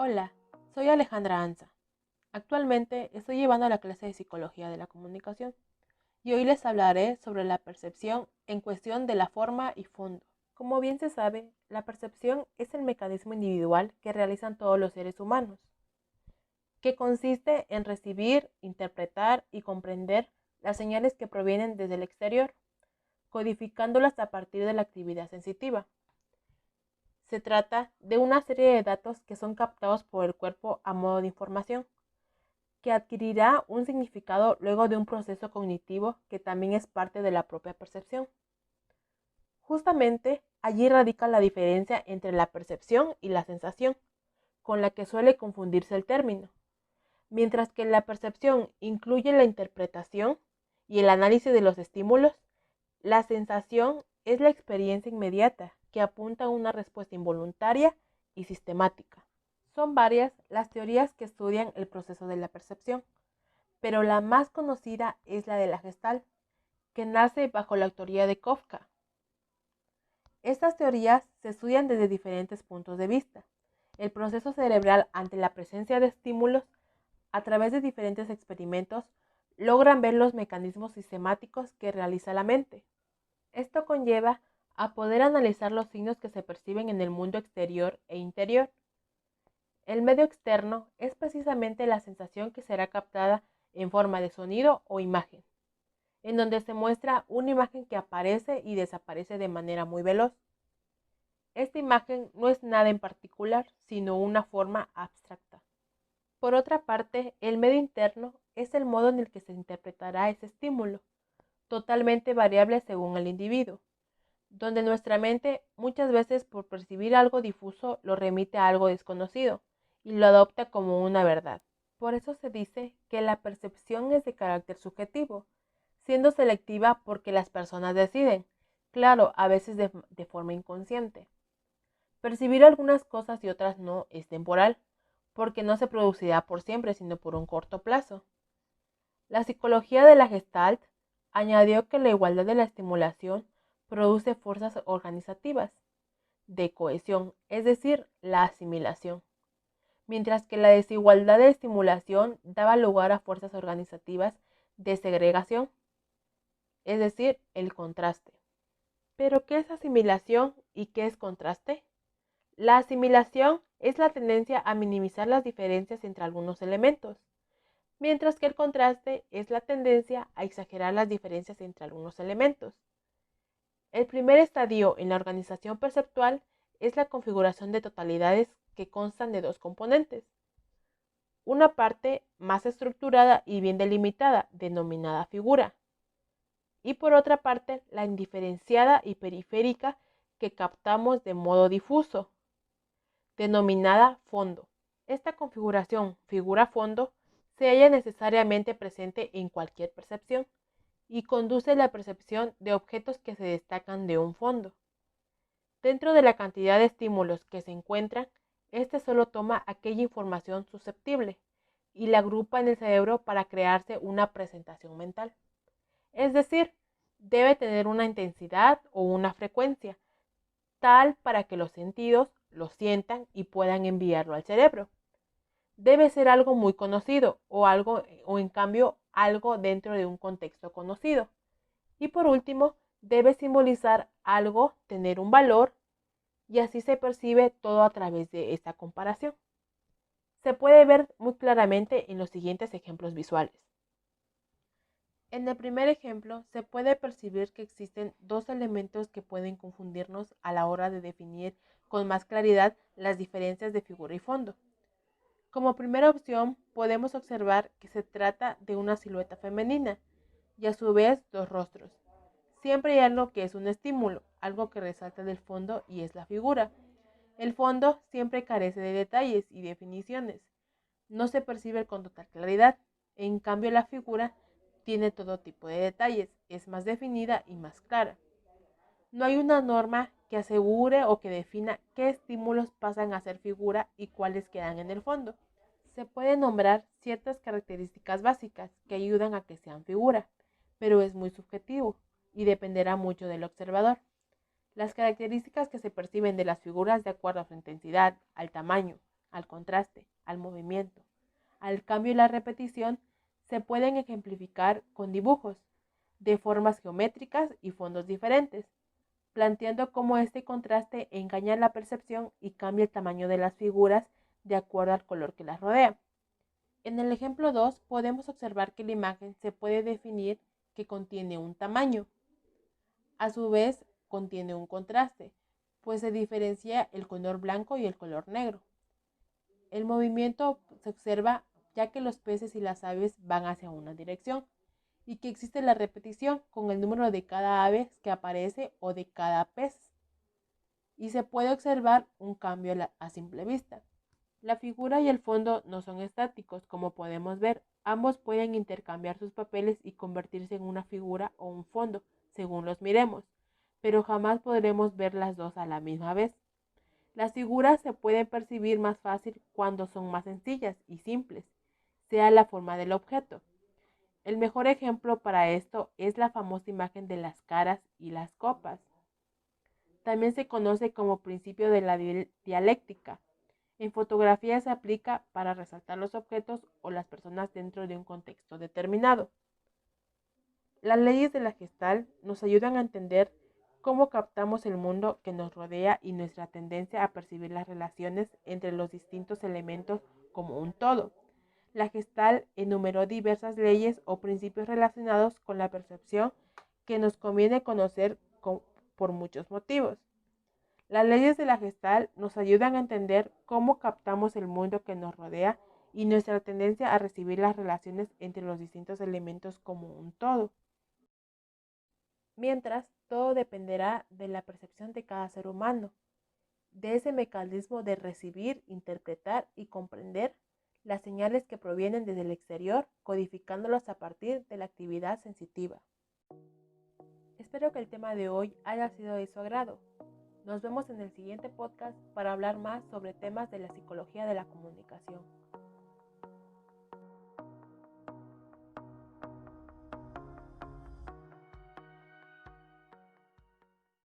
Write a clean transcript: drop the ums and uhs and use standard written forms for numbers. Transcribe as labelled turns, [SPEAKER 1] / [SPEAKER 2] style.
[SPEAKER 1] Hola, soy Alejandra Anza. Actualmente estoy llevando la clase de Psicología de la Comunicación y hoy les hablaré sobre la percepción en cuestión de la forma y fondo. Como bien se sabe, la percepción es el mecanismo individual que realizan todos los seres humanos, que consiste en recibir, interpretar y comprender las señales que provienen desde el exterior, codificándolas a partir de la actividad sensitiva. Se trata de una serie de datos que son captados por el cuerpo a modo de información, que adquirirá un significado luego de un proceso cognitivo que también es parte de la propia percepción. Justamente allí radica la diferencia entre la percepción y la sensación, con la que suele confundirse el término. Mientras que la percepción incluye la interpretación y el análisis de los estímulos, la sensación es la experiencia inmediata que apunta a una respuesta involuntaria y sistemática. Son varias las teorías que estudian el proceso de la percepción, pero la más conocida es la de la Gestalt, que nace bajo la autoría de Kafka. Estas teorías se estudian desde diferentes puntos de vista. El proceso cerebral ante la presencia de estímulos, a través de diferentes experimentos, logran ver los mecanismos sistemáticos que realiza la mente. Esto conlleva a poder analizar los signos que se perciben en el mundo exterior e interior. El medio externo es precisamente la sensación que será captada en forma de sonido o imagen, en donde se muestra una imagen que aparece y desaparece de manera muy veloz. Esta imagen no es nada en particular, sino una forma abstracta. Por otra parte, el medio interno es el modo en el que se interpretará ese estímulo, totalmente variable según el individuo, donde nuestra mente muchas veces por percibir algo difuso lo remite a algo desconocido y lo adopta como una verdad. Por eso se dice que la percepción es de carácter subjetivo, siendo selectiva porque las personas deciden, claro, a veces de forma inconsciente. Percibir algunas cosas y otras no es temporal, porque no se producirá por siempre, sino por un corto plazo. La psicología de la Gestalt añadió que la igualdad de la estimulación produce fuerzas organizativas de cohesión, es decir, la asimilación, mientras que la desigualdad de estimulación daba lugar a fuerzas organizativas de segregación, es decir, el contraste. ¿Pero qué es asimilación y qué es contraste? La asimilación es la tendencia a minimizar las diferencias entre algunos elementos, mientras que el contraste es la tendencia a exagerar las diferencias entre algunos elementos. El primer estadio en la organización perceptual es la configuración de totalidades que constan de dos componentes. Una parte más estructurada y bien delimitada, denominada figura, y por otra parte la indiferenciada y periférica que captamos de modo difuso, denominada fondo. Esta configuración figura-fondo se halla necesariamente presente en cualquier percepción y conduce a la percepción de objetos que se destacan de un fondo. Dentro de la cantidad de estímulos que se encuentran, este solo toma aquella información susceptible y la agrupa en el cerebro para crearse una presentación mental. Es decir, debe tener una intensidad o una frecuencia tal para que los sentidos lo sientan y puedan enviarlo al cerebro. Debe ser algo muy conocido o en cambio algo dentro de un contexto conocido. Y por último, debe simbolizar algo, tener un valor, y así se percibe todo a través de esta comparación. Se puede ver muy claramente en los siguientes ejemplos visuales. En el primer ejemplo, se puede percibir que existen dos elementos que pueden confundirnos a la hora de definir con más claridad las diferencias de figura y fondo. Como primera opción, podemos observar que se trata de una silueta femenina y a su vez dos rostros. Siempre hay algo que es un estímulo, algo que resalta del fondo y es la figura. El fondo siempre carece de detalles y definiciones. No se percibe con total claridad. En cambio, la figura tiene todo tipo de detalles, es más definida y más clara. No hay una norma que asegure o que defina qué estímulos pasan a ser figura y cuáles quedan en el fondo. Se pueden nombrar ciertas características básicas que ayudan a que sean figura, pero es muy subjetivo y dependerá mucho del observador. Las características que se perciben de las figuras de acuerdo a su intensidad, al tamaño, al contraste, al movimiento, al cambio y la repetición, se pueden ejemplificar con dibujos de formas geométricas y fondos diferentes, planteando cómo este contraste engaña la percepción y cambia el tamaño de las figuras de acuerdo al color que las rodea. En el ejemplo 2 podemos observar que la imagen se puede definir que contiene un tamaño. A su vez, contiene un contraste, pues se diferencia el color blanco y el color negro. El movimiento se observa ya que los peces y las aves van hacia una dirección y que existe la repetición con el número de cada ave que aparece o de cada pez. Y se puede observar un cambio a simple vista. La figura y el fondo no son estáticos, como podemos ver. Ambos pueden intercambiar sus papeles y convertirse en una figura o un fondo, según los miremos, pero jamás podremos ver las dos a la misma vez. Las figuras se pueden percibir más fácil cuando son más sencillas y simples, sea la forma del objeto. El mejor ejemplo para esto es la famosa imagen de las caras y las copas. También se conoce como principio de la dialéctica. En fotografía se aplica para resaltar los objetos o las personas dentro de un contexto determinado. Las leyes de la Gestalt nos ayudan a entender cómo captamos el mundo que nos rodea y nuestra tendencia a percibir las relaciones entre los distintos elementos como un todo. La Gestalt enumeró diversas leyes o principios relacionados con la percepción que nos conviene conocer por muchos motivos. Las leyes de la Gestalt nos ayudan a entender cómo captamos el mundo que nos rodea y nuestra tendencia a recibir las relaciones entre los distintos elementos como un todo. Mientras, todo dependerá de la percepción de cada ser humano, de ese mecanismo de recibir, interpretar y comprender las señales que provienen desde el exterior, codificándolas a partir de la actividad sensitiva. Espero que el tema de hoy haya sido de su agrado. Nos vemos en el siguiente podcast para hablar más sobre temas de la psicología de la comunicación.